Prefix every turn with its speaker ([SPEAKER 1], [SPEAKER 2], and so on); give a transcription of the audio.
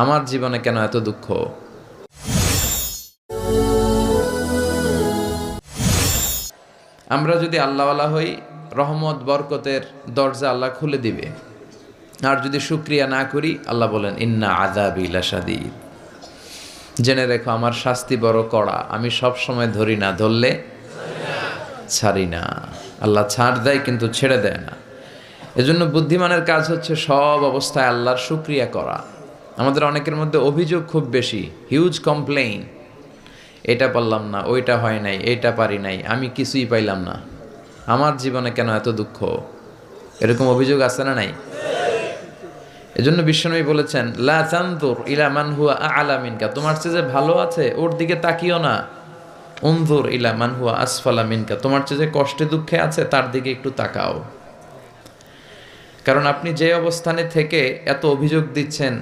[SPEAKER 1] আমার জীবনে কেন এত দুঃখ? আমরা যদি আল্লাহওয়ালা হই, রহমত বরকতের দরজা আল্লাহ খুলে দিবে। আর যদি শুকরিয়া না করি, আল্লাহ বলেন ইন্না আযাবি লাশাদীদ, জেনে রেখো আমার শাস্তি বড় কড়া, আমি সব সময় ধরি না, ধরলে ছাড়ি না। আল্লাহ ছাড় দেয় কিন্তু ছেড়ে দেয় না। এজন্য বুদ্ধিমানের কাজ হচ্ছে সব অবস্থায় আল্লাহর শুকরিয়া করা। আমাদের অনেকের মধ্যে অভিযোগ খুব বেশি, হিউজ কমপ্লেইন, এটা পারলাম না, ওইটা হয় নাই, এইটা পারি নাই, আমি কিছুই পাইলাম না, আমার জীবনে কেন এত দুঃখ, এরকম অভিযোগ আছে না নাই? এজন্য বিশ্বনবী বলেছেন লা তানজুর ইলা মান হুয়া আ'লা মিনকা, তোমার চেয়ে যে ভালো আছে ওর দিকে তাকিও না। উনজুর ইলা মান হুয়া আসফালা মিনকা, তোমার চেয়ে যে কষ্টে দুঃখে আছে তার দিকে একটু তাকাও। কারণ আপনি যে অবস্থানে থেকে এত অভিযোগ দিচ্ছেন,